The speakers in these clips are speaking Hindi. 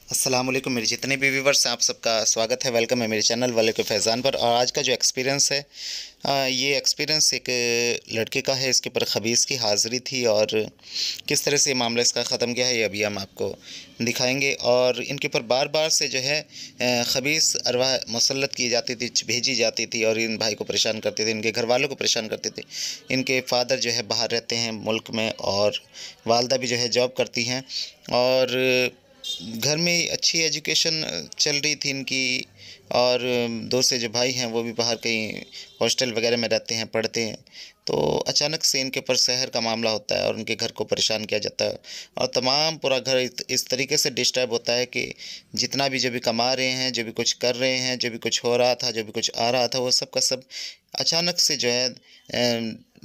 अस्सलाम वालेकुम मेरे जितने भी व्यूवर्स हैं आप सबका स्वागत है। वेलकम है मेरे चैनल वाले को फैज़ान पर। और आज का जो एक्सपीरियंस है ये एक्सपीरियंस एक लड़के का है। इसके ऊपर खबीस की हाज़िरी थी और किस तरह से ये मामला इसका ख़त्म किया है ये अभी हम आपको दिखाएंगे। और इनके ऊपर बार बार से जो है खबीस अरवाह मुसल्लत की जाती थी, भेजी जाती थी और इन भाई को परेशान करते थे, इनके घर वालों को परेशान करते थे। इनके फादर जो है बाहर रहते हैं मुल्क में और वालदा भी जो है जॉब करती हैं और घर में अच्छी एजुकेशन चल रही थी इनकी। और दो से जो भाई हैं वो भी बाहर कहीं हॉस्टल वगैरह में रहते हैं, पढ़ते हैं। तो अचानक से इनके ऊपर शहर का मामला होता है और उनके घर को परेशान किया जाता है और तमाम पूरा घर इस तरीके से डिस्टर्ब होता है कि जितना भी जो भी कमा रहे हैं, जो भी कुछ कर रहे हैं, जो भी कुछ हो रहा था, जो भी कुछ आ रहा था, वो सब का सब अचानक से जो है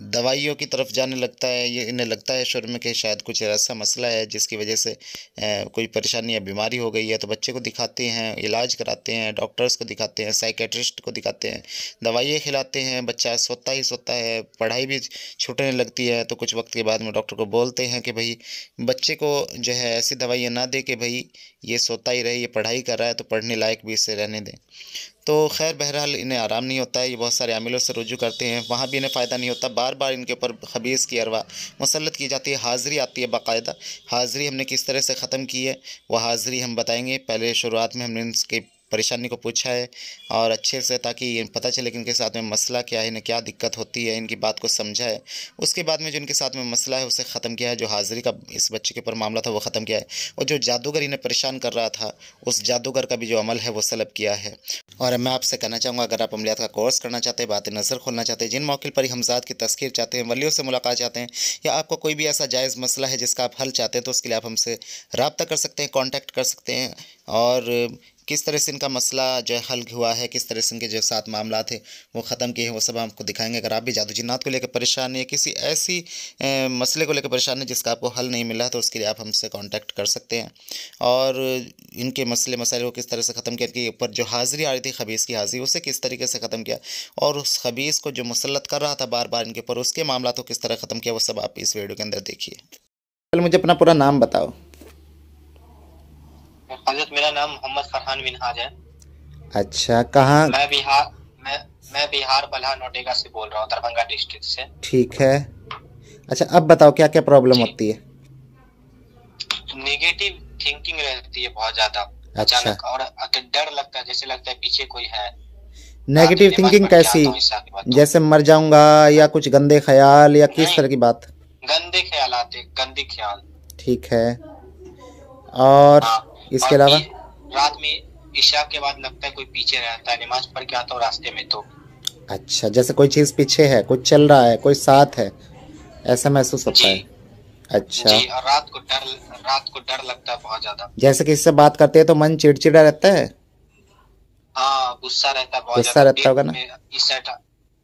दवाइयों की तरफ जाने लगता है। ये इन्हें लगता है शुरू में कि शायद कुछ ऐसा मसला है जिसकी वजह से कोई परेशानी या बीमारी हो गई है। तो बच्चे को दिखाते हैं, इलाज कराते हैं, डॉक्टर्स को दिखाते हैं, साइकेट्रिस्ट को दिखाते हैं, दवाइयाँ खिलाते हैं। बच्चा सोता ही सोता है, पढ़ाई भी छूटने लगती है। तो कुछ वक्त के बाद में डॉक्टर को बोलते हैं कि भाई बच्चे को जो है ऐसी दवाइयाँ ना दे कि भाई ये सोता ही रहे, ये पढ़ाई कर रहा है तो पढ़ने लायक भी इसे रहने दें। तो खैर बहरहाल इन्हें आराम नहीं होता है, ये बहुत सारे आमिलों से रुजू करते हैं, वहाँ भी इन्हें फ़ायदा नहीं होता। बार बार इनके ऊपर खबीस की अरवा मुसल्लत की जाती है, हाज़िरी आती है बाकायदा। हाज़िरी हमने किस तरह से ख़त्म की है वह हाज़िरी हम बताएंगे। पहले शुरुआत में हमने इनकी परेशानी को पूछा है और अच्छे से, ताकि ये पता चले कि इनके साथ में मसला क्या है, इन्हें क्या दिक्कत होती है, इनकी बात को समझा है। उसके बाद में जो इनके साथ में मसला है उसे ख़त्म किया है। जो हाज़िरी का इस बच्चे के ऊपर मामला था वो ख़त्म किया है और जो जादूगर इन्हें परेशान कर रहा था उस जादूगर का भी जो अमल है वो सलब किया है। और मैं आपसे कहना चाहूँगा, अगर आप अमलियात का कोर्स करना चाहते हैं, बात नज़र खोलना चाहते हैं, जिन मौक़िल पर हमज़ाद की तस्कीर चाहते हैं, वलियों से मुलाकात चाहते हैं, या आपको कोई भी ऐसा जायज़ मसला है जिसका आप हल चाहते हैं, तो उसके लिए आप हमसे रब्ता कर सकते हैं, कॉन्टैक्ट कर सकते हैं। और किस तरह से इनका मसला जो है हल हुआ है, किस तरह से इनके जो साथ मामला थे वो ख़त्म किए हैं, वो सब आपको दिखाएंगे। अगर आप भी जादू जिन्नात को लेकर परेशान हैं, किसी ऐसी मसले को लेकर परेशान हैं जिसका आपको हल नहीं मिला, तो उसके लिए आप हमसे कांटेक्ट कर सकते हैं। और इनके मसले मसाइल को किस तरह से ख़त्म किया, इनके ऊपर जो हाज़िरी आ रही थी खबीस की हाज़िरी, उसे किस तरीके से ख़त्म किया, और उस खबीस को जो मुसल्लत कर रहा था बार बार इनके ऊपर, उसके मामला को किस तरह ख़त्म किया, वो सब आप इस वीडियो के अंदर देखिए। चलो मुझे अपना पूरा नाम बताओ। हजरत मेरा नाम मोहम्मद फरहान मिनहाज है। अच्छा, कहाँ? मैं बिहार बलहा नोटेगा से बोल रहा हूँ, दरभंगा डिस्ट्रिक्ट से। ठीक है। अच्छा, अब बताओ क्या क्या प्रॉब्लम जी, होती है? नेगेटिव थिंकिंग रहती है बहुत ज्यादा अच्छा, अचानक, और डर लगता है, जैसे लगता है पीछे कोई है। रात में नेगेटिव नमाज थिंकिंग पढ़ के कैसी? आता हूँ ईशा के बाद तो जैसे मर जाऊंगा या कुछ गंदे ख्याल या किस नहीं, तरह की बात? गंदे ख्याल आते, गंदे ख्याल। ठीक है। और हाँ, इसके और अलावा? रात में ईशा के बाद लगता है कोई पीछे रहता है, नमाज पढ़ के आता हूँ रास्ते में तो। अच्छा, जैसे कोई चीज़ पीछे है, कुछ चल रहा है, कोई साथ है, ऐसा महसूस होता जी है? अच्छा। जी, और रात को डर लगता है बहुत ज्यादा। जैसे किसी से बात करते हैं तो मन चिड़चिड़ा रहता है? हाँ, गुस्सा रहता है बहुत गुस्सा ज्यादा, रहता पेट होगा ना? में इस साइड,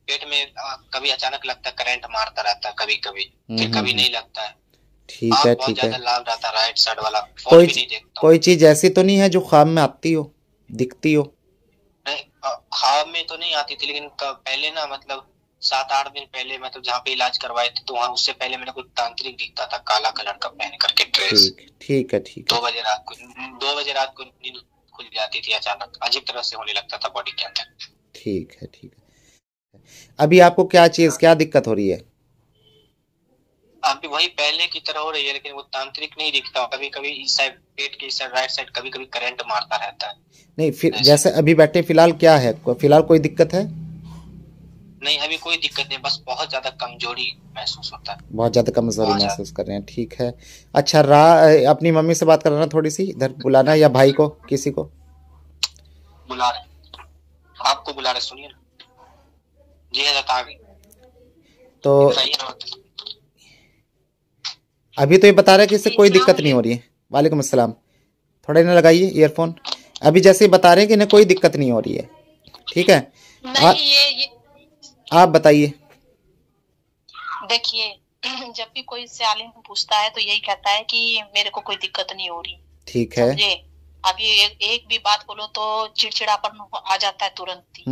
पेट में कभी अचानक लगता है, करंट मारता रहता है कभी कभी, फिर कभी हम्म। नहीं लगता है। ठीक है, आँख बहुत ठीक है। ज्यादा लाल रहता है, राइट साइड वाला, फोन कोई भी नहीं देखता हूँ। कोई चीज़ ऐसी तो नहीं है जो ख्वाब में आती हो, दिखती हो? नहीं, ख्वाब में तो नहीं आती थी, लेकिन पहले ना, मतलब 7-8 दिन पहले, मतलब जहाँ पे इलाज करवाए थे, तो वहाँ उससे पहले मेरे को तांत्रिक दिखता था, काला कलर का पहन करके ड्रेस। ठीक, ठीक है, ठीक है। 2 बजे रात को नींद खुल जाती थी अचानक, अजीब तरह से होने लगता था बॉडी के अंदर। ठीक है, ठीक है। अभी आपको क्या चीज़, क्या दिक्कत हो रही है? अभी वही पहले की तरह हो रही है, लेकिन वो तांत्रिक नहीं दिखता। कभी कभी इस साइड, पेट के इस साइड, राइट साइड, कभी कभी करंट मारता रहता है नहीं, फिर ऐसे। जैसे अभी बैठे फिलहाल क्या है, फिलहाल कोई दिक्कत है? नहीं, अभी कोई दिक्कत नहीं, बस बहुत ज्यादा कमजोरी महसूस होता है, बहुत ज़्यादा कमज़ोरी बहुत ज्यादा। महसूस कर रहे हैं, ठीक है। अच्छा, अपनी मम्मी से बात कराना, थोड़ी सी इधर बुलाना, या भाई को, किसी को। बुला रहे, आपको बुला रहे, सुनिए ना। जी हजरत, आ गई, तो दिखाइए ना। अभी तो ये बता रहा है कि इससे जी, कोई सलाम दिक्कत नहीं हो रही है। वालेकुम अस्सलाम। थोड़ा इन्हें लगाइए ईयरफोन। अभी जैसे ही बता रहे हैं कि इन्हें कोई दिक्कत नहीं हो रही है, ठीक है। आ, नहीं, ये आप बताइए। देखिए, जब भी कोई इससे आलिम पूछता है तो यही कहता है कि मेरे को कोई दिक्कत नहीं हो रही, ठीक है। समझे। अभी एक भी बात बोलो तो चिड़चिड़ापन आ जाता है तुरंत ही।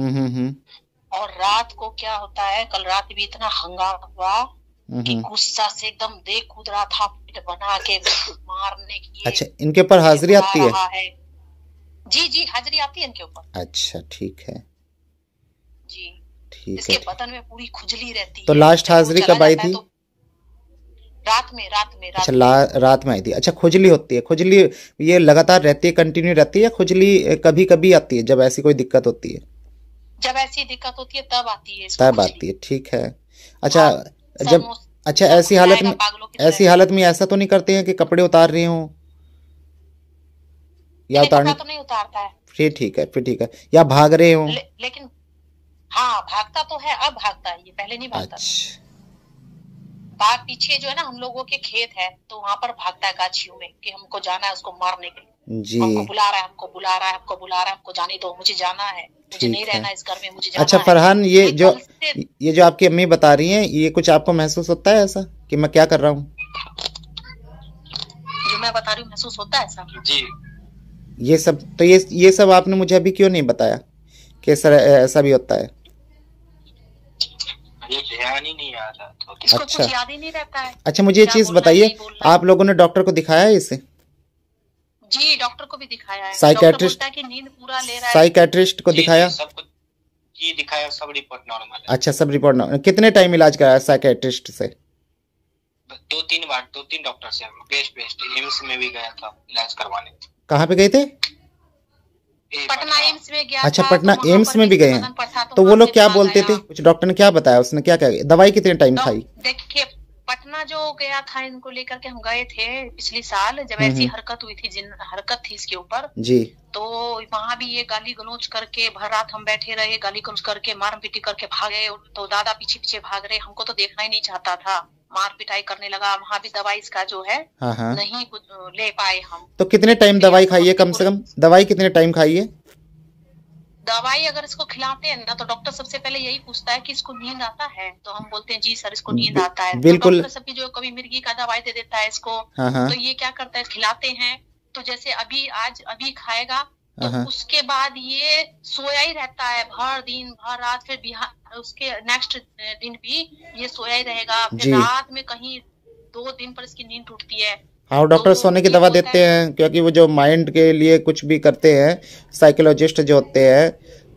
और रात को क्या होता है, कल रात भी इतना हंगामा हुआ कि गुस्सा से एकदम देख कूद रहा था, बना के मारने की। अच्छा, इनके ऊपर हाजिरी आती है? रहा है जी जी, हाजिरी आती है इनके ऊपर। अच्छा ठीक है, जी। ठीक इसके है। बदन में पूरी खुजली रहती तो है। लास्ट जब वो हाजिरी चला कब आई जाता है थी? तो रात में अच्छा, रात में। रात में आई थी। अच्छा, खुजली होती है, खुजली ये लगातार रहती है, कंटिन्यू रहती है, या खुजली कभी कभी आती है जब ऐसी कोई दिक्कत होती है? जब ऐसी दिक्कत होती है तब आती है इसको तब खुजली। आती है, ठीक है। अच्छा, हाँ, सर जब, मुंह अच्छा सर ऐसी घुल हालत जाएगा में, पागलों की ऐसी तरह। हालत में ऐसा तो नहीं करते हैं कि कपड़े उतार रहे हों, या नहीं, उतारने? कपड़ा तो नहीं उतारता है। फिर ठीक है, फिर ठीक है, या भाग रहे हों? लेकिन हाँ, भागता तो है, अब भागता है, ये पहले नहीं भागता था। अच्छा बाग पीछे जो है ना हम लोगों के खेत है, तो वहां पर भागता है गाछियों में कि हमको जाना है उसको मारने के लिए। जी, हमको बुला रहा है, हमको बुला रहा है, हमको बुला रहा है, हमको जाने दो, मुझे जाना है, मुझे नहीं ठीक है। रहना इस घर में, मुझे अच्छा जाना है। फरहान, ये कल से ये जो आपकी अम्मी बता रही हैं, ये कुछ आपको महसूस होता है ऐसा कि मैं क्या कर रहा हूँ? जो मैं बता रही हूँ महसूस होता है ऐसा? जी। ये सब तो, ये सब आपने मुझे अभी क्यों नहीं बताया कि ऐसा भी होता है? ये ध्यान ही नहीं आ रहा था। इसको अच्छा कुछ याद ही नहीं रहता है। अच्छा, मुझे ये क्या चीज बोलना है, बताइए, नहीं बोलना है। आप लोगों ने डॉक्टर को दिखाया है इसे? जी, डॉक्टर को भी दिखाया है। डॉक्टर साइकेट्रिस्ट, बोलता है कि नींद पूरा ले रहा है। साइकेट्रिस्ट को जी दिखाया? जी, सब कुछ जी दिखाया, सब रिपोर्ट नॉर्मल है। अच्छा, सब रिपोर्ट ना, कितने टाइम इलाज कराया साइकेट्रिस्ट से? 2-3 डॉक्टर से बेस्ट एम्स में भी गया था इलाज करवाने। कहाँ पे गए थे? पटना एम्स में गया अच्छा, था, पटना तो वहाँ एम्स पर में भी गए वजन हैं। पड़ा तो वो वहाँ लोग से क्या भाग बोलते आया। थे, कुछ डॉक्टर ने क्या बताया, उसने क्या क्या दवाई कितने टाइम खाई? देखिए, पटना जो गया था इनको लेकर के हम गए थे पिछली साल, जब ऐसी हरकत हुई थी, जिन हरकत थी इसके ऊपर जी, तो वहाँ भी ये गाली गलौज करके भर रात हम बैठे रहे, गाली गलौज करके मार पीटी करके भागे। तो दादा पीछे पीछे भाग रहे, हमको तो देखना ही नहीं चाहता था, मार पिटाई करने लगा। वहाँ भी दवाई इसका जो है हाँ, नहीं कुछ ले पाए हम। तो कितने टाइम दवाई खाई है, कम से कम दवाई कितने टाइम खाई है? दवाई अगर इसको खिलाते हैं ना तो डॉक्टर सबसे पहले यही पूछता है कि इसको नींद आता है, तो हम बोलते हैं जी सर इसको नींद आता है। बिल्कुल। तो डॉक्टर सबकी जो कभी मिर्गी का दवाई दे देता है इसको, हाँ, तो ये क्या करता है, खिलाते हैं तो जैसे अभी खाएगा तो उसके बाद ये सोया ही रहता है भर दिन भर रात, फिर बिहार उसके नेक्स्ट दिन भी ये सोया ही रहेगा। फिर रात में कहीं 2 दिन पर इसकी नींद टूटती है। हाँ, डॉक्टर सोने की दवा देते हैं, क्योंकि वो जो माइंड के लिए कुछ भी करते हैं, साइकोलॉजिस्ट जो होते हैं,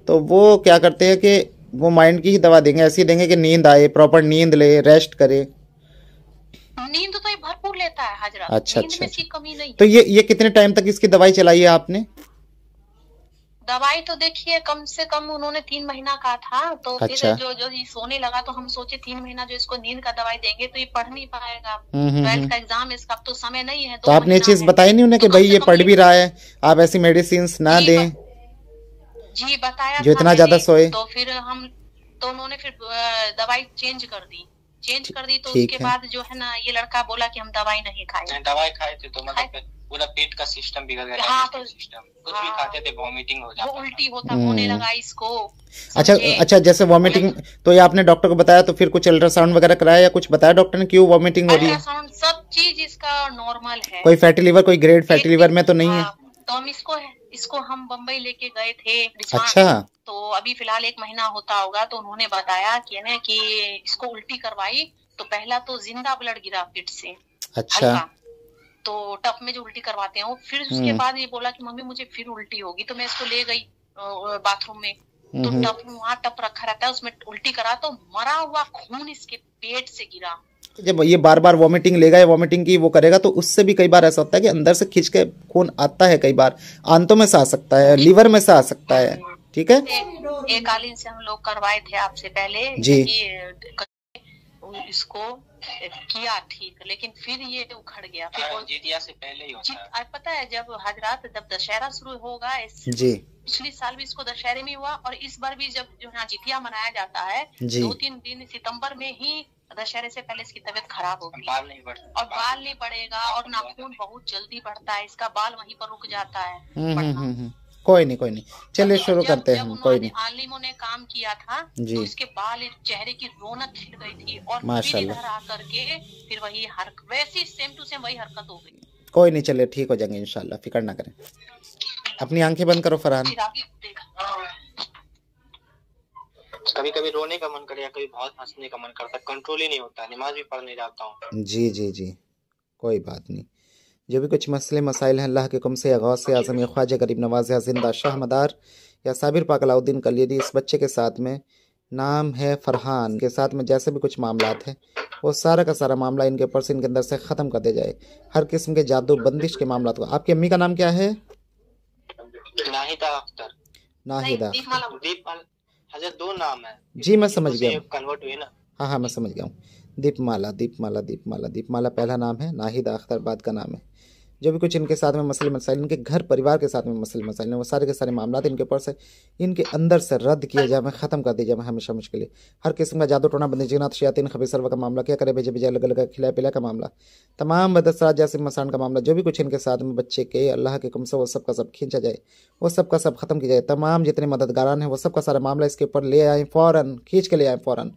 तो वो क्या करते हैं कि वो माइंड की ही दवा देंगे, ऐसी देंगे कि नींद आए, प्रॉपर नींद ले, रेस्ट करे। नींद तो ये भरपूर लेता है हाजरा। अच्छा नींद अच्छा, में इसकी कमी नहीं। तो ये कितने टाइम तक इसकी दवाई चलाई है आपने? दवाई तो देखिए कम से कम उन्होंने 3 महीना का था, तो अच्छा। फिर जो ये सोने लगा तो हम सोचे 3 महीना जो इसको नींद का दवाई देंगे तो ये पढ़ नहीं पाएगा। 12th का एग्जाम, इसका अब तो समय नहीं है। तो आपने ये चीज बताई नहीं उन्हें कि भाई ये पढ़ भी रहा है, आप ऐसी मेडिसिन ना दें? जी बताया जो इतना ज्यादा सोए। तो फिर तो उन्होंने फिर दवाई चेंज कर दी। तो उसके बाद जो है ना ये लड़का बोला कि हम दवाई नहीं खाएंगे। दवाई खाए थे तो मतलब पूरा पेट का सिस्टम बिगड़ गया। हाँ, तो सिस्टम कुछ भी खाते थे वॉमिटिंग हो जाता, वो उल्टी होने लगा इसको। अच्छा, जैसे वॉमिटिंग, तो ये आपने डॉक्टर को बताया, तो फिर कुछ अल्ट्रासाउंड वगैरह कराया या कुछ बताया डॉक्टर ने क्यों वॉमिटिंग हो रही है? अल्ट्रासाउंड सब चीज इसका नॉर्मल है। कोई फैटी लिवर, कोई ग्रेड फैटी लिवर में तो नहीं है? तो हम इसको हम बम्बई लेके गए थे। अच्छा। तो अभी फिलहाल 1 महीना होता होगा, तो उन्होंने बताया कि इसको उल्टी करवाई, तो पहला तो जिंदा ब्लड गिरा पेट से। अच्छा। तो टप में जो उल्टी करवाते हैं, फिर उसके बाद ये बोला कि मम्मी मुझे फिर उल्टी होगी, तो मैं इसको ले गई बाथरूम में, तो वहाँ टप रखा रहता है, उसमें उल्टी करा तो मरा हुआ खून इसके पेट से गिरा। जब ये बार बार वॉमिटिंग लेगा या वॉमिटिंग की वो करेगा, तो उससे भी कई बार ऐसा होता है कि अंदर से खींच के खून आता है, कई बार आंतों में से आ सकता है, लीवर में से आ सकता है। ठीक है, एक कालीन से हम लोग करवाए थे आपसे पहले जी, इसको किया ठीक, लेकिन फिर ये उखड़ गया। फिर जितिया से पहले ही होता है। पता है जब हजरात, जब दशहरा शुरू होगा जी, पिछली साल भी इसको दशहरे में हुआ, और इस बार भी जब जो है जितिया मनाया जाता है 2-3 दिन सितंबर में ही, दशहरे से पहले इसकी तबीयत खराब होगी, बाल नहीं बढ़ता, और बाल नहीं बढ़ेगा, और नाखून बहुत जल्दी बढ़ता है इसका, बाल वहीं पर रुक जाता है। कोई नहीं, चलिए शुरू करते हैं हम। कोई नहीं, आलिमों ने काम किया था तो इसके बाल, चेहरे की रौनक खिल गई थी, और माशाल्लाह फिर इधर आकर के फिर वही वैसी सेम टू सेम वही हरकत हो गई। कोई नहीं, चलिए ठीक हो जाएंगे इंशाल्लाह, फिक्र ना करें। अपनी आंखें बंद करो फरहान। कभी कभी रोने का मन करे या कभी बहुत हंसने का मन करता है, कंट्रोल ही नहीं होता। नमाज भी पढ़ने जाता हूँ। जी, कोई बात नहीं, जो भी कुछ मसले मसाइल हैं अल्लाह के हुक्म से, या गौस आज़म, या ख्वाजा गरीब नवाज, या जिंदा शाह मदार, या साबिर पाक अलाउद्दीन कलियरी, इस बच्चे के साथ में नाम है फरहान के साथ में जैसे भी कुछ मामलात हैं वो सारा का सारा मामला इनके ऊपर से, इनके अंदर से ख़त्म कर दिया जाए। हर किस्म के जादू बंदिश के मामला को। आपकी अम्मी का नाम क्या है? नाहिदा अख्तर। नाहिदा। हजरत दो नाम है जी मैं समझ गया, कन्वर्ट हुए ना। हाँ हाँ मैं समझ गया हूँ। दीपमाला, दीपमाला, दीपमाला, दीपमाला पहला नाम है, नाहिदा अख्तर बाद का नाम है। जो भी कुछ इनके साथ में मसले मसाइल, इनके घर परिवार के साथ में मसले मसाइल, वो सारे के सारे मामला इनके ऊपर से, इनके अंदर से रद्द किया जाए, ख़त्म कर दिया जाए हमेशा मुश्किल। हर किस्म का जादू टोना बंदी जिनात शयातीन खबीसरवा का मामला, क्या करे भेजे भेजे अलग अलग खिला पिला का मामला, तमाम बदसरात जैसे मसान का मामला, जो भी कुछ इनके साथ में बच्चे के अल्लाह के हुक्म से वो सब का सब खींचा जाए, वो सब का सब ख़त्म किया जाए। तमाम जितने मददगारान हैं वो सब का सारा मामला इसके ऊपर ले आए, फ़ौरन खींच के ले आए फ़ौरन।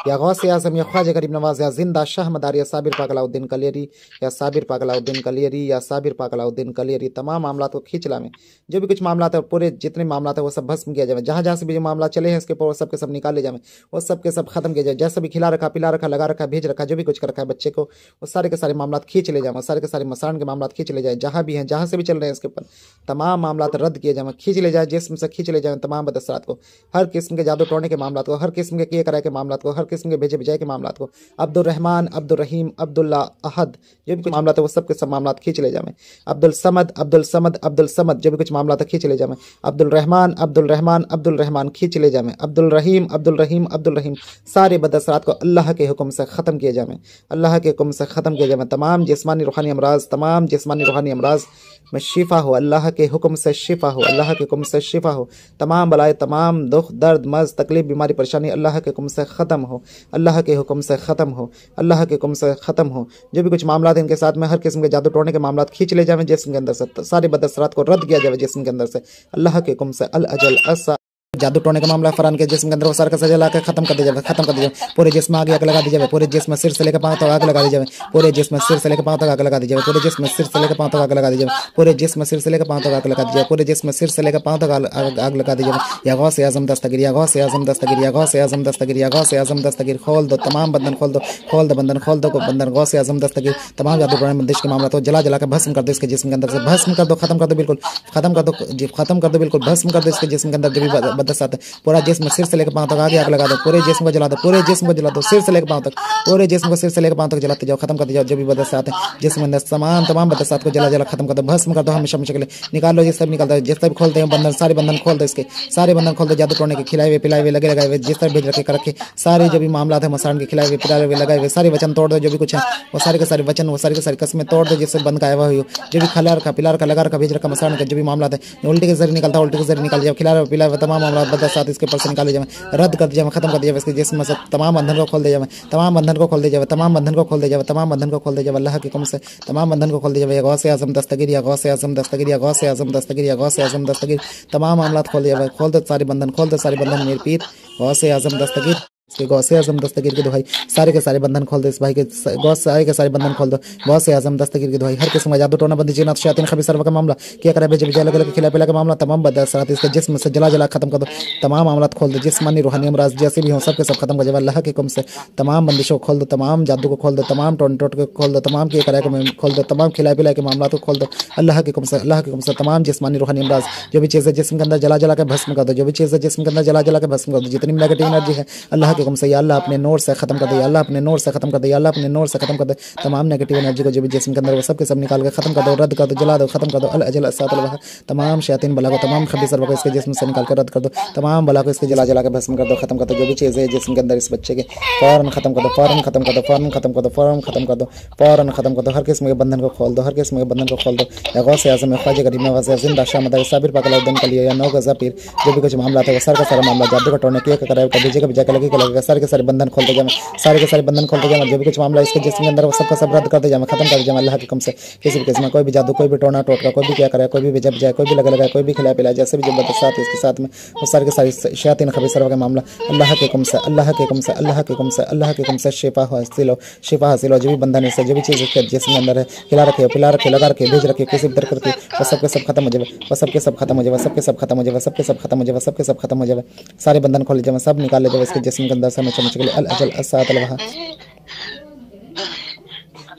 या गौस आज़म, या ख्वाजा गरीब नवाज, या जिंदा शाह मदार, या साबिर पाक अलाउद्दीन कलियरी, या साबिर पाक अलाउद्दीन कलियरी, या साबिर पाक अलाउद्दीन कलियरी, तमाम मामला को खींच लाएं। जो भी कुछ मामला है पूरे जितने मामला है वो सब भस्म किया जाए। जहाँ जहाँ से भी जो मामला चले हैं इसके ऊपर वो सब के सब निकाले जाए, वो सब के सब खत्म किया जाए। जैसे भी खिला रखा, पिला रखा, लगा रखा, भेज रखा, जो भी कुछ कर रखा है बच्चे को, वो सारे के सारे मामला खींच ले जाए, सारे के सारे मसान के मामला खींच ले जाए। जहाँ भी हैं, जहाँ से भी चल रहे हैं इसके ऊपर तमाम मामला रद्द किए जाए, खींच ले जाए, जिसम से खींच ले जाए तमाम बदसरात को, हर किस्म के जादू टोने के मामला को, हर किस्म के किए कराए के मामला को, हर किस्म के भेजे भेजाए के मामला को, अब्दुल रहमान, अब्दुल रहीम, अब्दुल्ला, अहद, जो भी कुछ मामला था वो सब के सब मामला खींच ले जाए। अब्दुल समद, अब्दुल समद, अब्दुल समद, जो भी कुछ मामला था खींच ले जाए। अब्दुल रहमान, अब्दुल रहमान, अब्दुल रहमान खींच ले जाए। अब्दुल रहीम, अब्दुल रहीम, अब्दुल रहीम, सारे बदसरात को अल्लाह के हुक्म से ख़त्म किया जाए, अल्लाह के हुक्म से ख़त्म किया जाए। तमाम जिस्मानी रूहानी अमराज, तमाम जिस्मानी रूहानी अमराज में शिफा हो, अल्लाह के हुक्म से शिफा हो, अल्लाह के हुक्म से शिफा हो। तमाम बलाए, तमाम दुख दर्द मर्ज तकलीफ बीमारी परेशानी अल्लाह के हुक्म से ख़त्म हो, अल्लाह के हुक्म से ख़त्म हो, अल्लाह के हुक्म से ख़त्म हो। जो भी कुछ मामला है इनके साथ में हर किस्म के जादू टोने के मामला खींच ले जाए, जिसम के अंदर से सारे बदसरात को रद्द किया जाए, जिसम के अंदर से अल्लाह के हुक्म से। अल अजल असा जादू टोने का मामला फरान के जिस्म के अंदर वो सारा का सजा ला के खत्म कर दिया जाए, खत्म कर दिया जाए। पूरे जिस्म आगे आग लगा दी जाए, पूरे जिस्म सिर से लेकर पांव तक आग लगा दी जाए, पूरे जिस्म सिर से लेकर पांव तक आग लगा दी जाए, पूरे जिस्म सिर से लेकर पांव तक आग लगा दी जाए, पूरे जिस्म सिर से लेकर पांव तक आग लगा दी जाए, पूरे जिस्म सिर से लेकर पांव तक आग लगा दी जाए। या गौस आज़म दस्तगीर, या गौस आज़म दस्तगीर, या गौस आज़म दस्तगीर, या गौस आज़म दस्तगीर, खोल दो तमाम बंधन, खोल दो, खोल दो बंधन, खोल दो बंधन। गौस आज़म दस्तगीर, तमाम जादू टोने बंदिश के मामला तो जला जला कर भस्म कर दो, इसके जिस्म के अंदर से भस्म कर दो, खत्म कर दो, बिल्कुल खत्म कर दो, खत्म कर दो, बिल्कुल भस्म कर दो इसके जिस्म के अंदर जो भी बदसरात है। पूरा जिस्म सिर से लेकर पांव तक आगे आग लगा दो, पूरे जिस्म को जला दो, पूरे जिस्म को जला दो, सिर से लेकर पांव तक, पूरे जिस्म को सिर से लेकर पांव तक जलाते जाओ, खत्म करते जाओ। जो भी बदसरात है जिसमें अंदर तमाम बदसरात को जला जला खत्म कर दो, भस्म कर दो, हमेशा हमेशा के लिए निकाल लो। जिस तरह निकालता है, जिस तरह खोलते हैं बंधन, सारे बंधन खोल दो, इसके सारे बंधन खोल दो। जादू टोने के खिलाए हुए पिलाए हुए लगे लगाए हुए जिस तरह भेज रखे कर रखे, सारे जो भी मामला है मसान के खिलाए हुए पिलाए हुए लगाए हुए सारे वचन तोड़ दो। जो भी कुछ है वो सारे के सारे वचन, वो सारी के सारी कस्में तोड़ दो जिससे बंद का हुआ हो। जो भी खिला रखा, पिला रखा, लगा रखा, भेज रखा मसान का जो भी मामला है, उल्टे के जरिए निकलता है, उल्टे के जरिए निकाल जाए, खिला पिला हुआ तमाम मामला बदसरात इसके ऊपर से निकाले जाए, रद्द कर दिया, खत्म कर दिया। इसके जिस्म से तमाम बंधन को खोल दिया जाए, तमाम बंधन को खोल दिया जाए, तमाम बंधन को खोल दिया जाए, तमाम बंधन को खोल दिया जाए, अल्लाह के हुक्म से तमाम बंधन को खोल दिया जाए। गौस आज़म दस्तगीर, या गौस आज़म दस्तगीर, या गौस आज़म दस्तगीर, या गौस आज़म दस्तगीर, तमाम मामला खोल दिया जाए, खोल दो सारे बंधन, खोल दो सारे बंधन मेरे पीर गौस आज़म दस्तगीर, इसके गौस आज़म दस्तगीर की दुहाई, सारे के सारे बंधन खोल दो इस भाई के, गौस सारे के सारे बंधन खोल दो, गौस आज़म दस्तगीर की दुहाई। हर किस्म का जादू टोना बंदी जिन्नात शयातीन खबीसरवा का मामला, क्या करे भेजे भेजे अलग अलग खिला पिला का मामला, तमाम बदसरात इसके जिस्म से जला जला खत्म कर दो, तमाम मामला खोल दो। जिस्मानी रूहानी अमराज जैसे भी हो सब के सब खत्म कर जाए, अल्लाह के हुक्म से तमाम बंदिशों को खोल दो, तमाम जादू को खोल दो, तमाम टोन टोट को खोल दो, तमाम किए कराए को खोल दो, तमाम खिलाए पिलाए के मामला को खोल दो, अल्लाह के हुक्म से, अल्लाह के हुक्म से। तमाम जिस्मानी रूहानी अमराज जो भी चीज़ें जिस्म के अंदर जला जला के भस्म कर दो, जो भी चीज़ें जिस्म के अंदर जला जला के भस्म कर दो, जितनी नेगेटिव एनर्जी है अल्लाह के हुक्म से, या अल्लाह अपने नूर से खत्म कर दे, अल्लाह अपने नूर से खत्म कर दे, अल्लाह अपने नूर से खत्म कर दे। तमाम नेगेटिव एनर्जी को जो भी जिस्म के अंदर वो सब के सब निकाल के खत्म कर दो, रद्द कर दो, जला दो, खत्म कर दो। अल अजल असात अल वहा, तमाम शैतान बला को, तमाम खबीसरवा को इसके जिस्म से निकाल कर रद्द कर दो, तमाम बला को इसके जला जला के भस्म कर दो, खत्म कर दो। जो भी चीज़ें जिस्म के अंदर इस बच्चे के फौरन खत्म कर दो, फौरन खत्म कर दो, फौरन खत्म कर दो, फौरन खत्म कर दो, फौरन खत्म कर दो। हर किस्म के बंधन को खोल दो, हर किस्म के बंधन को खोल दो। या गौस आज़म, ख्वाजा गरीब नवाज, जिंदा शाह मदार, साबिर पाक अलाउद्दीन कलियरी, या नौ गज़ा पीर, जो भी कुछ मामला था वो सारा का सारा मामला जादू का टोने किया कराए का भेजे का भेजा के लगेगा, सारे के सारे बंधन खोलते जाए, सारे के सारे बंधन खोलते जाए। जो भी कुछ मामला इसके जिस्म के अंदर वो सबका सब रद्द कर दे जाए, खत्म कर जाए अल्लाह के हुक्म से। किसी भी किस्म में कोई भी जादू, कोई भी टोना टोटका, कोई भी क्या कराए, कोई भी भेजा भेजाए, कोई भी लगा लगाए, कोई भी खिलाया पिलाया, जैसे भी जो बदसरात इसके साथ में वो सारे के सारे शयातीन खबीसरवा का मामला अल्लाह के हुक्म से, अल्लाह के हुक्म से, अल्लाह के हुक्म से, अल्लाह के हुक्म से शिफा हासिल हो, शिफा हासिल हो। जो भी बंधन है, जो भी चीज़ इसके जिस्म के अंदर है, खिला रखे, पिला रखे, लगा रखे, भेज रखे, किसी भी तरह करके वो सब के सब खत्म हो जाए, वो सब के सब खत्म हो जाए, वो सब के सब खत्म हो जाए, वो सब के सब खत्म हो जाए, वो सब के सब खत्म हो जाए। सारे बंधन खोल जाए, सब निकाल ले जाए इसके जिस्म के अंदर से, हमेशा के लिए। अल अजल असात अल वहा,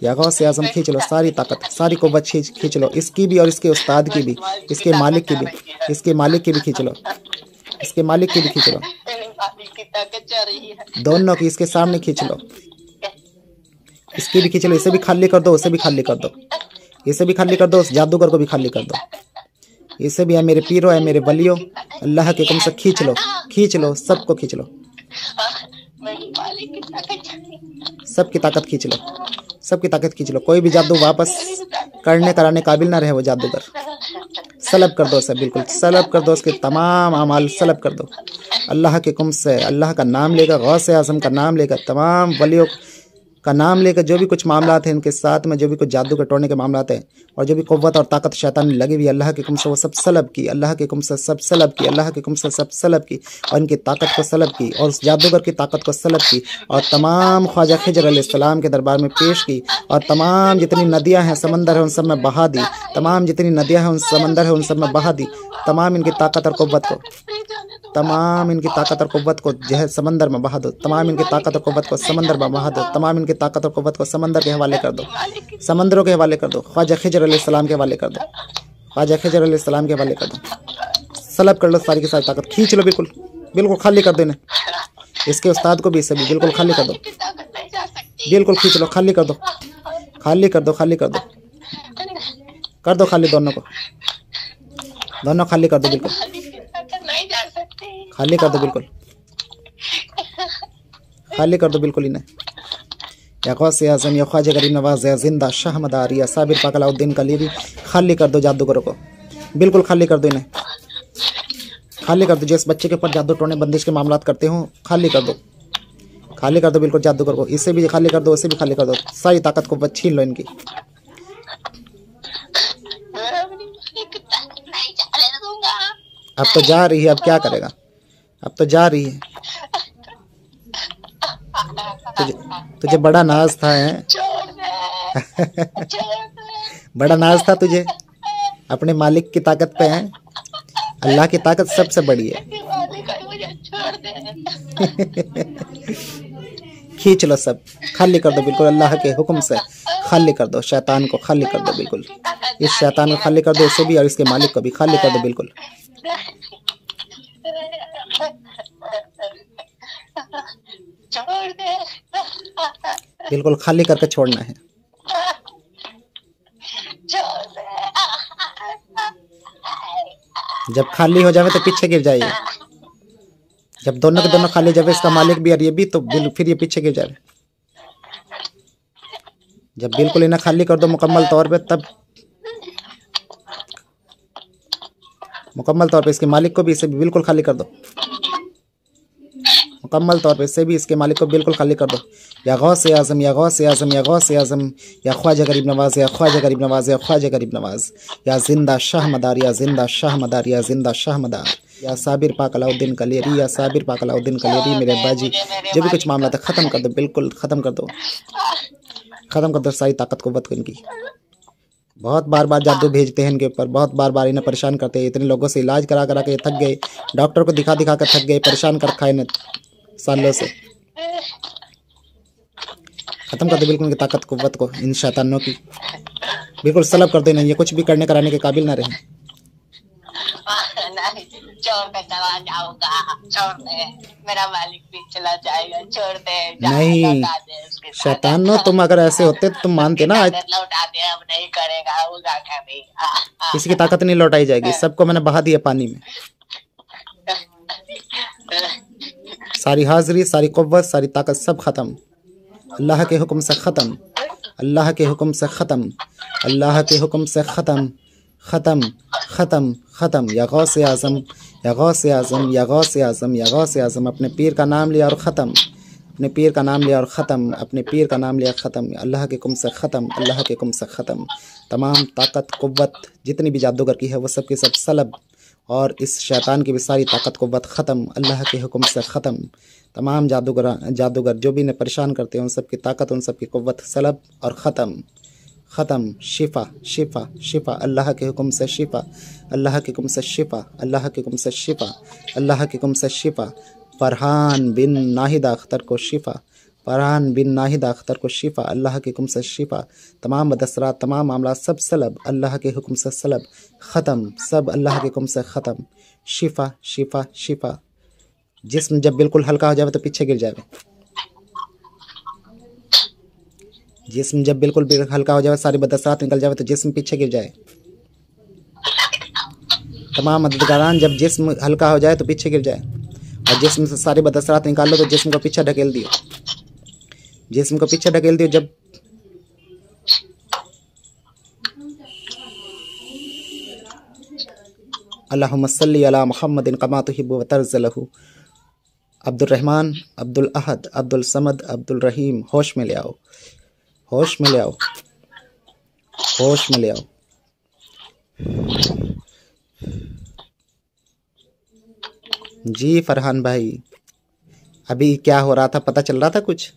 या गौसे आज़म खींच लो सारी ताकत, सारी कुव्वत खींच लो, इसकी भी और इसके उस्ताद की भी, इसके मालिक की भी, इसके मालिक की भी खींच लो, इसके मालिक की भी खींच लो, दोनों की इसके सामने खींच लो, इसकी भी खींच लो, इसे भी खाली कर दो, उसे भी खाली कर दो, इसे भी खाली कर दो, उस जादूगर को भी खाली कर दो, इसे भी है मेरे पीरो, है मेरे वलियो, अल्लाह के हुक्म से खींच लो, सबको खींच लो, सबकी ताकत खींच लो, सबकी ताकत खींच लो। कोई भी जादू वापस करने कराने काबिल ना रहे वो जादूगर, सलब कर दो उसे, बिल्कुल सलब कर दो, उसके तमाम अमाल सलब कर दो अल्लाह के हुक्म से। अल्लाह का नाम लेकर, गौसे आज़म का नाम लेकर, तमाम वलियों का नाम लेकर, जो भी कुछ मामला हैं इनके साथ में, जो भी कुछ जादू के टोड़ने के मामला हैं और जो भी कुव्वत और ताकत शैतान लगी हुई, अल्लाह के हुक्म से वो सब सलब की, अल्लाह के हुक्म से सब सलब की, अल्लाह के हुक्म से सब सलब की, और इनकी ताकत को सलब की, और उस जादूगर की ताकत को सलब की, और तमाम ख्वाजा खिजर अलैहिस्सलाम के दरबार में पेश की, और तमाम जितनी नदियाँ हैं, समंदर है, उन सब में बहा दी, तमाम जितनी नदियाँ हैं, उन समंदर है, उन सब में बहा दी, तमाम इनकी ताकत और कुव्वत को, तमाम इनकी ताकत और कुव्वत को जो है समंदर में बहा दो, तमाम इनकी ताकत और कुव्वत को समंदर में बहा दो, तमाम इनकी ताकत और कुव्वत को समंदर के हवाले कर दो, समंदरों के हवाले कर दो, ख्वाजा खिजर अलैहिस्सलाम के हवाले कर दो, ख्वाजा खिजर अलैहिस्सलाम के हवाले कर दो, सलब कर लो सारी की सारी ताकत, खींच लो, बिल्कुल बिल्कुल खाली कर दो इन्हें, इसके उस्ताद को भी, इसे भी बिल्कुल खाली कर दो, बिल्कुल खींच लो, खाली कर दो, खाली कर दो, खाली कर दो, कर दो खाली, दोनों को, दोनों खाली कर दो, बिल्कुल खाली कर दो, बिल्कुल खाली कर दो, बिल्कुल इन्हें। या गौसे आज़म, या ख्वाजा गरीब नवाज, या जिंदा शाह मदार, या साबिर पाक अलाउद्दीन कलीरी, खाली कर दो जादूगरों को, बिल्कुल खाली कर दो इन्हें, खाली कर दो। जिस बच्चे के ऊपर जादू टोने बंदिश के मामलात करते हो, खाली कर दो, खाली कर दो बिल्कुल जादूगर को, इसे भी खाली कर दो, उसे भी खाली कर दो, सारी ताकत को छीन लो इनकी। अब तो जा रही है, अब क्या करेगा, अब तो जा रही है, तुझे बड़ा नाज था है बड़ा नाज था तुझे अपने मालिक की ताकत पे है, अल्लाह की ताकत सबसे बड़ी है। खींच लो सब, खाली कर दो बिल्कुल, अल्लाह के हुक्म से खाली कर दो, शैतान को खाली कर दो बिल्कुल, इस शैतान को खाली कर दो, इसे भी और इसके मालिक को भी खाली कर दो बिल्कुल। बिल्कुल खाली करके छोड़ना है। जब खाली हो जावे तो पीछे गिर जाइए, जब दोनों के दोनों खाली जावे, इसका मालिक भी और ये भी, तो फिर ये पीछे गिर जावे। जब बिल्कुल इन्हें खाली कर दो मुकम्मल तौर पे, तब मुकम्मल तौर पे इसके मालिक को भी, इसे भी बिल्कुल खाली कर दो, मुकम्मल तौर पे इसे भी, इसके मालिक को बिल्कुल खाली कर दो। या गौसे आज़म, या गौसे आज़म, या गौसे आज़म, या ख्वाजा गरीब नवाज, या ख्वाजा गरीब नवाज, या ख्वाजा गरीब नवाज, या जिंदा शाह मदार, या जिंदा शाह मदार, या जिंदा शाह मदार, या साबिर पाक अलाउद्दीन कलीरी, या साबिर पाक अलाउद्दीन कलीरी, मेरे बाजी जो भी कुछ मामला था ख़त्म कर दो, बिल्कुल ख़त्म कर दो, ख़त्म कर दो सारी ताकत कुव्वत को इनकी। बहुत बार बार जादू भेजते हैं इनके ऊपर, बहुत बार बार इन्हें परेशान करते हैं, इतने लोगों से इलाज करा करा के थक गए, डॉक्टर को दिखा दिखा कर थक गए, परेशान कर रखा है इन्हें सालों से। ख़त्म कर दो बिल्कुल इनकी ताकत कुव्वत को, इन शैतानों की बिल्कुल सलब कर दो इन्हें, ये कुछ भी करने कराने के काबिल ना रहे। छोड़ दे, मेरा मालिक भी चला जाएगा, छोड़ दे, नहीं शैतानों, तुम अगर ऐसे होते तो तुम मानते ना, आज लौटा दे, अब नहीं करेगा, होगा कभी। किसी की ताकत नहीं लौटाई जाएगी, सबको मैंने बहा दिया पानी में, सारी हाजिरी, सारी कुव्वत, सारी ताकत सब ख़त्म, अल्लाह के हुक्म से ख़त्म, अल्लाह के हुक्म से ख़त्म, अल्लाह के हुक्म से ख़त्म, ख़त्म ख़त्म ख़त्म। या गौसे आज़म, या गौसे आज़म, या गौसे आज़म, या गौसे आज़म, अपने पीर का नाम लिया और ख़त्म, अपने पीर का नाम लिया और ख़त्म, अपने पीर का नाम लिया ख़त्म, अल्लाह के हुक्म से ख़त्म, अल्लाह के हुक्म से ख़त्म। तमाम ताकत कुव्वत जितनी भी जादूगर की है वो सब की सब सलब, और इस शैतान की भी सारी ताकत कुव्वत ख़त्म, अल्लाह के हुक्म से ख़त्म। तमाम जादूगर जो भी इन्हें परेशान करते हैं, उन सब की ताकत, उन सब की कुव्वत सलब और ख़त्म, ख़त्म। शिफा शिफा शिफा, अल्लाह के हुक्म से शिफा, अल्लाह के हुक्म से शिफा, अल्लाह के हुक्म से शिफा, अल्लाह के हुक्म से शिफा। फरहान बिन नाहिदा अख्तर को शिफा, फरहान बिन नाहिद अख्तर को शिफा, अल्लाह के हुक्म से शिफा, तमाम बदसरात तमाम मामला सब सलब अल्लाह के हुक्म से सलब ख़त्म, सब अल्लाह के हुक्म से ख़त्म, शिफा शिफा शिफा। जिस्म जब बिल्कुल हल्का हो जाए तो पीछे गिर जाए, जिस्म जब बिल्कुल हल्का हो जाए सारी बदसरात निकल जाए तो जिस्म पीछे गिर जाए। तमाम मददगारान जब जिस्म हल्का हो जाए तो पीछे गिर जाए और जिस्म से सारी बदसरात निकाल लो तो जिस्म को पीछे ढकेल दियो, जिस्म को पीछे ढकेल दियो। जब अल्लाहुम्मा सल्ली अला मुहम्मदिन कमा तुहिब्बु व तर्ज़लहु। अब्दुल रहमान, अब्दुल अहद, अब्दुल समद, अब्दुल रहीम, होश में ले आओ, होश में ले आओ, होश में ले आओ। जी फरहान भाई, अभी क्या हो रहा था, पता चल रहा था कुछ?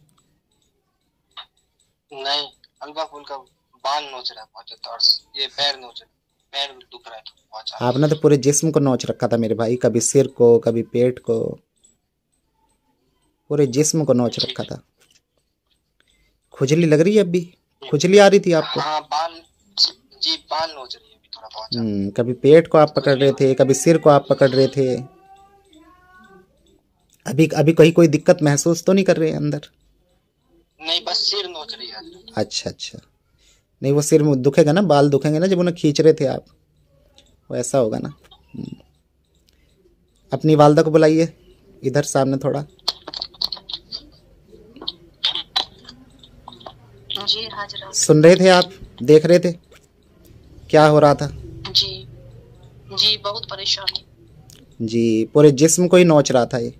नहीं, हल्का फुल्का बाल नोच रहा है, ये पैर नोच रहा, पैर दुख रहा है। आपने तो पूरे जिस्म को नोच रखा था मेरे भाई, कभी सिर को, कभी पेट को, पूरे जिस्म को नोच रखा था। खुजली लग रही है? अभी खुजली आ रही थी आपको? हाँ, बाल नोच रही है अभी थोड़ा बहुत। कभी पेट को आप पकड़ रहे थे, कभी सिर को आप पकड़ रहे थे। अभी कोई दिक्कत महसूस तो नहीं कर रहे हैं अंदर? नहीं, बस सिर नोच रही है। अच्छा अच्छा, नहीं वो सिर में दुखेगा ना, बाल दुखेंगे ना जब उन्हें खींच रहे थे आप, वैसा होगा ना। अपनी वालदा को बुलाइए इधर सामने थोड़ा। जी हाजिर। सुन रहे थे आप, देख रहे थे क्या हो रहा था? जी जी, बहुत परेशानी जी, पूरे जिस्म को ही नोच रहा था ये।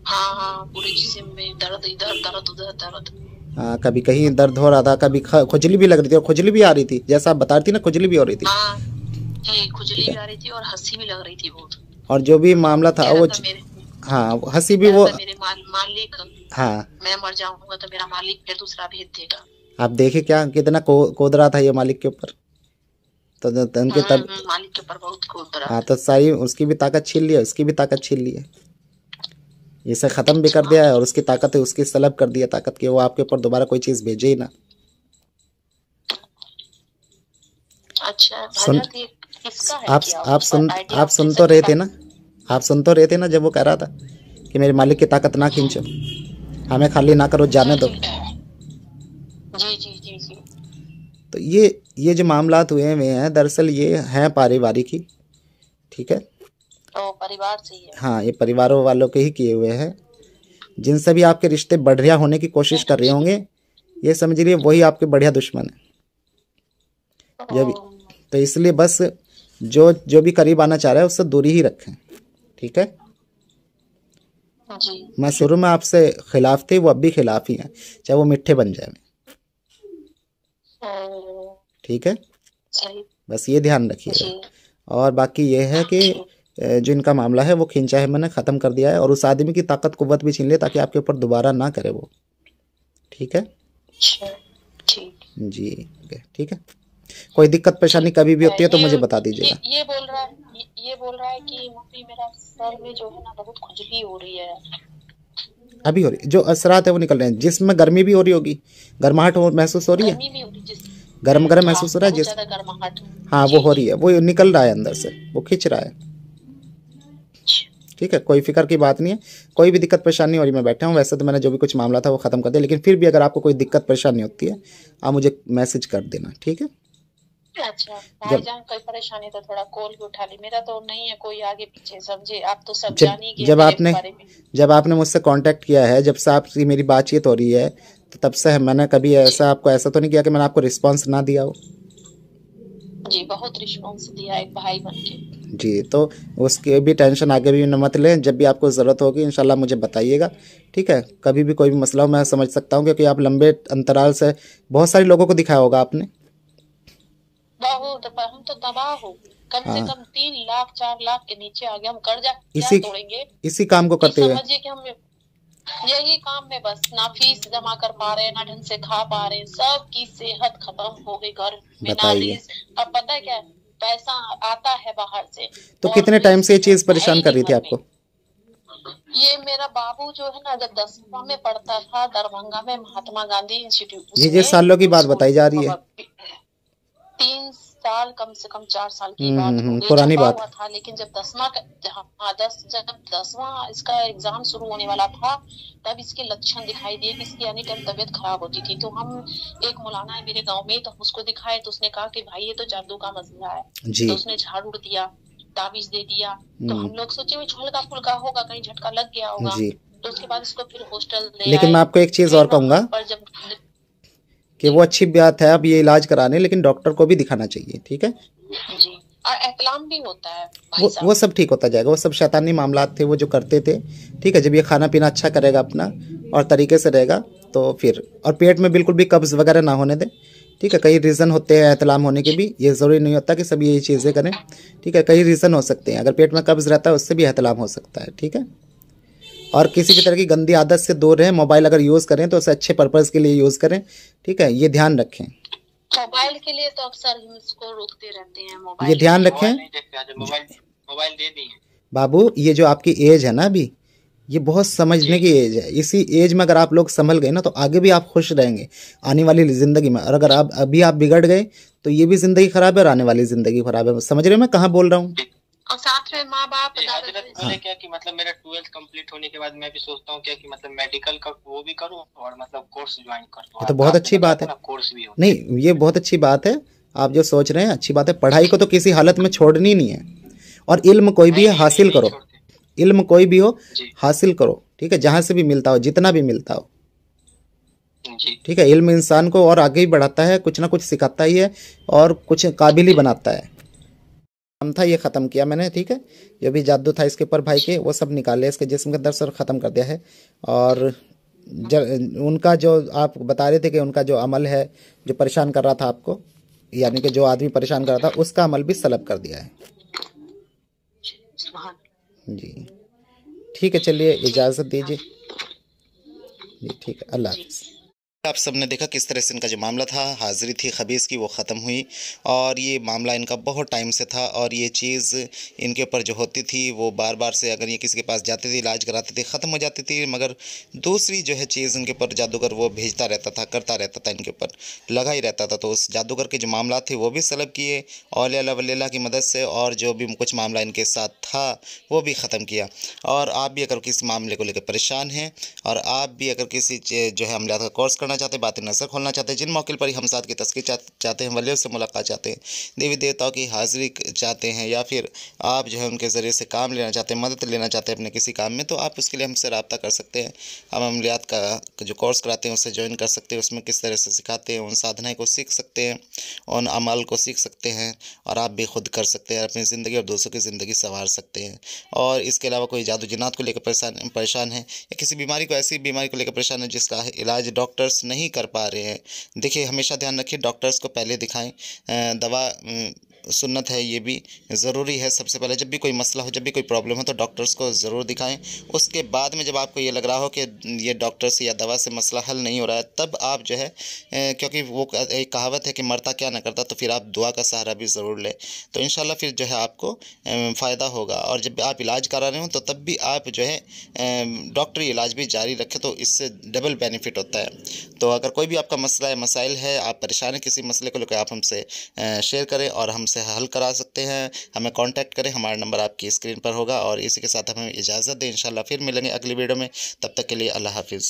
हाँ हाँ, पूरे जिस्म में दर्द, इधर दर्द उधर दर्द। हाँ, कभी कहीं दर्द हो रहा था, कभी खुजली भी लग रही थी और खुजली भी आ रही थी, जैसा आप बता रही थी ना, खुजली भी हो रही थी। हाँ जी, खुजली भी आ रही थी और हंसी भी लग रही थी बहुत। और जो भी मामला था वो हाँ, हंसी भी वो मेरे मालिक, हाँ, मैं मर जाऊंगा तो मेरा मालिक फिर दूसरा भेज देगा। आप देखे क्या कितना कूद रहा था ये मालिक के ऊपर, तो उनके तब मालिक के ऊपर बहुत कूद रहा। हाँ, तो सारी उसकी भी ताकत छीन ली है, उसकी भी ताकत छीन ली है, इसे ख़त्म भी कर दिया है और उसकी ताकत है उसकी सलब कर दिया ताकत की, वो आपके ऊपर दोबारा कोई चीज़ भेजे ही ना। अच्छा, आप सुन तो रहे थे ना, आप सुन तो रहे थे ना जब वो कह रहा था कि मेरे मालिक की ताकत ना खींचो, हमें खाली ना करो, जाने दो। जी जी जी जी। तो ये जो मामलात हुए हैं दरअसल ये हैं पारिवारिक ही, ठीक है, तो परिवार से ही है। हाँ, ये परिवारों वालों के ही किए हुए हैं। जिनसे भी आपके रिश्ते बढ़िया होने की कोशिश कर रहे होंगे, ये समझ लीजिए वही आपके बढ़िया दुश्मन है। जब तो इसलिए बस जो भी करीब आना चाह रहा है उससे दूरी ही रखें, ठीक है। जी। मैं शुरू में आपसे खिलाफ थे, वो अब भी खिलाफ ही हैं, चाहे वो मिठ्ठे बन जाए, ठीक है, सही। बस ये ध्यान रखिए। और बाकी ये है कि जो इनका मामला है वो खींचा है मैंने, ख़त्म कर दिया है और उस आदमी की ताकत कुव्वत भी छीन ले ताकि आपके ऊपर दोबारा ना करे वो, ठीक है। जी ठीक है, कोई दिक्कत परेशानी कभी भी होती है तो मुझे बता दीजिएगा। ये बोल रहा है कि मुफ्ती मेरा सर में जो है ना बहुत खुजली हो रही है। अभी हो रही है, जो असरात है वो निकल रहे हैं, जिसमें गर्मी भी हो रही होगी, गर्माहट महसूस हो रही है, गरम महसूस हो रहा है जिस, हाँ वो हो रही है, वो निकल रहा है अंदर से, वो खींच रहा है, ठीक है, कोई फिक्र की बात नहीं है, कोई भी दिक्कत परेशानी हो रही, मैं बैठा हूँ। वैसे तो मैंने जो भी कुछ मामला था वो ख़त्म कर दिया, लेकिन फिर भी अगर आपको कोई दिक्कत परेशानी होती है आप मुझे मैसेज कर देना, ठीक है। अच्छा भाईजान, कोई परेशानी तो थोड़ा कॉल भी उठा ली, मेरा तो नहीं है कोई आगे पीछे, समझे आप तो सब जान ही गए। जब आपने मुझसे कांटेक्ट किया है, जब से आपसे मेरी बातचीत हो रही है, तो तब से मैंने कभी ऐसा आपको ऐसा तो नहीं किया कि मैंने आपको रिस्पांस ना दिया हो। जी, बहुत रिस्पांस दिया एक भाई बनके। जी, तो उसकी भी टेंशन आगे भी मत लें, जब भी आपको ज़रूरत होगी इंशाल्लाह मुझे बताइएगा, ठीक है। कभी भी कोई भी मसला हो मैं समझ सकता हूँ, क्योंकि आप लंबे अंतराल से बहुत सारे लोगों को दिखाया होगा आपने। बहुत, हम तो तबाह हो, कम से कम 3 लाख 4 लाख के नीचे आ गए, हम कर्जा क्या तोड़ेंगे इसी काम को करते हुए। समझिए कि हम यही काम में बस ना फीस जमा कर पा रहे हैं, ना ढंग से खा पा रहे हैं, सबकी सेहत खत्म हो गई, घर में नालिश। अब पता है क्या, पैसा आता है बाहर से। तो कितने टाइम से ये चीज परेशान कर रही थी आपको? ये मेरा बाबू जो है ना, जब 10वां में पढ़ता था दरभंगा में महात्मा गांधी इंस्टीट्यूट, ये सालों की बात बताई जा रही है। 3 साल कम से कम 4 साल की बात हो गई, पुरानी छपा बात हुआ था। लेकिन जब 10वां इसका एग्जाम शुरू होने वाला था, तब इसके लक्षण दिखाई दिए कि इसकी एनी टाइम तबीयत खराब होती थी। तो हम, एक मौलाना है मेरे गांव में, तो हम उसको दिखाए, तो उसने कहा कि भाई ये तो जादू का मसला है। तो उसने झाड़ू दिया, ताबीज दे दिया। तो हम लोग सोचे हल्का फुल्का होगा, कहीं झटका लग गया होगा। तो उसके बाद इसको फिर हॉस्टल ले आए। लेकिन मैं आपको एक चीज और कहूंगा कि वो अच्छी बात है अब ये इलाज कराने, लेकिन डॉक्टर को भी दिखाना चाहिए, ठीक है जी। और एहतलाम भी होता है वो सब ठीक होता जाएगा। वो सब शैतानी मामलात थे वो जो करते थे, ठीक है। जब ये खाना पीना अच्छा करेगा अपना और तरीके से रहेगा तो फिर, और पेट में बिल्कुल भी कब्ज वगैरह ना होने दें, ठीक है। कई रीज़न होते हैं एहतलाम होने के भी, ये ज़रूरी नहीं होता कि सब यही चीज़ें करें, ठीक है। कई रीज़न हो सकते हैं, अगर पेट में कब्ज़ रहता है उससे भी एहतलाम हो सकता है, ठीक है। और किसी भी तरह की गंदी आदत से दूर रहें। मोबाइल अगर यूज़ करें तो उसे अच्छे पर्पज़ के लिए यूज़ करें, ठीक है, ये ध्यान रखें। मोबाइल के लिए तो अक्सर हम इसको रोकते रहते हैं, मोबाइल ये ध्यान रखें। मोबाइल दे दिए बाबू, ये जो आपकी एज है ना अभी, ये बहुत समझने की एज है। इसी एज में अगर आप लोग संभल गए ना तो आगे भी आप खुश रहेंगे आने वाली ज़िंदगी में। और अगर आप अभी आप बिगड़ गए तो ये भी ज़िंदगी ख़राब है और आने वाली ज़िंदगी ख़राब है। समझ रहे हो मैं कहाँ बोल रहा हूँ? और साथ में माँ बाप बोले क्या कि मतलब मेरा 12th कंप्लीट होने के बाद मैं भी सोचता हूँ क्या कि मतलब मेडिकल का वो भी करूँ और मतलब कोर्स ज्वाइन कर लूँ। तो बहुत अच्छी बात है, कोर्स भी नहीं ये बहुत अच्छी बात है। आप जो सोच रहे हैं अच्छी बात है। पढ़ाई को तो किसी हालत में छोड़नी नहीं है। और इल्म कोई भी है हासिल करो, इल्म कोई भी हो हासिल करो, ठीक है, जहाँ से भी मिलता हो, जितना भी मिलता हो, ठीक है। इल्म इंसान को और आगे ही बढ़ाता है, कुछ ना कुछ सिखाता ही है और कुछ काबिल ही बनाता है। हम था ये ख़त्म किया मैंने, ठीक है। जो भी जादू था इसके ऊपर भाई के वो सब निकाले, इसके जिस्म का दर्द ख़त्म कर दिया है। और उनका जो आप बता रहे थे कि उनका जो अमल है जो परेशान कर रहा था आपको, यानी कि जो आदमी परेशान कर रहा था, उसका अमल भी सलब कर दिया है जी। ठीक है, चलिए इजाज़त दीजिए जी, ठीक है, अल्लाह हाफ़िज़। आप सबने देखा किस तरह से इनका जो मामला था, हाज़िरी थी खबीस की, वो ख़त्म हुई। और ये मामला इनका बहुत टाइम से था और ये चीज़ इनके ऊपर जो होती थी वो बार बार से, अगर ये किसी के पास जाते थे, इलाज कराते थे, ख़त्म हो जाती थी। मगर दूसरी जो है चीज़ इनके ऊपर जादूगर वो भेजता रहता था, करता रहता था, इनके ऊपर लगा ही रहता था। तो उस जादूगर के जो मामला थे वो भी सलब किए औलिया वल्लाह की मदद से, और जो भी कुछ मामला इनके साथ था वो भी ख़त्म किया। और आप भी अगर किसी मामले को लेकर परेशान हैं और आप भी अगर किसी जो है अमलियात का कोर्स करना चाहते हैं, बातें नज़र खोलना चाहते हैं, जिन मौके पर ही हम साथ की तस्कीर चाहते हैं, वलियों से मुलाकात चाहते हैं, देवी देवताओं की हाज़िरी चाहते हैं, या फिर आप जो है उनके ज़रिए से काम लेना चाहते हैं, मदद लेना चाहते हैं अपने किसी काम में, तो आप उसके लिए हमसे रब्ता कर सकते हैं। हम अमलियात का जो कोर्स कराते हैं उससे ज्वाइन कर सकते हैं। उसमें किस तरह से सिखाते हैं, उन साधनाएँ को सीख सकते हैं, उन अमल को सीख सकते हैं, और आप भी खुद कर सकते हैं, अपनी ज़िंदगी और दूसरों की ज़िंदगी संवार सकते हैं। और इसके अलावा कोई जादू जिन्नात को लेकर परेशान है, या किसी बीमारी को, ऐसी बीमारी को लेकर परेशान है जिसका इलाज डॉक्टर्स नहीं कर पा रहे हैं, देखिए हमेशा ध्यान रखिए डॉक्टर्स को पहले दिखाएं। दवा सुन्नत है, ये भी ज़रूरी है। सबसे पहले जब भी कोई मसला हो, जब भी कोई प्रॉब्लम हो, तो डॉक्टर्स को ज़रूर दिखाएं। उसके बाद में जब आपको ये लग रहा हो कि ये डॉक्टर से या दवा से मसला हल नहीं हो रहा है, तब आप जो है, क्योंकि वो एक कहावत है कि मरता क्या ना करता, तो फिर आप दुआ का सहारा भी ज़रूर लें, तो इंशाल्लाह फिर जो है आपको फ़ायदा होगा। और जब आप इलाज करा रहे हो तो तब भी आप जो है डॉक्टरी इलाज भी जारी रखें, तो इससे डबल बेनिफिट होता है। तो अगर कोई भी आपका मसला है, मसाइल है, आप परेशान हैं किसी मसले को लेकर, आप हमसे शेयर करें और हमसे हल करा सकते हैं। हमें कांटेक्ट करें, हमारा नंबर आपकी स्क्रीन पर होगा। और इसी के साथ हमें इजाज़त दें, इंशाल्लाह फिर मिलेंगे अगली वीडियो में। तब तक के लिए अल्लाह हाफिज़।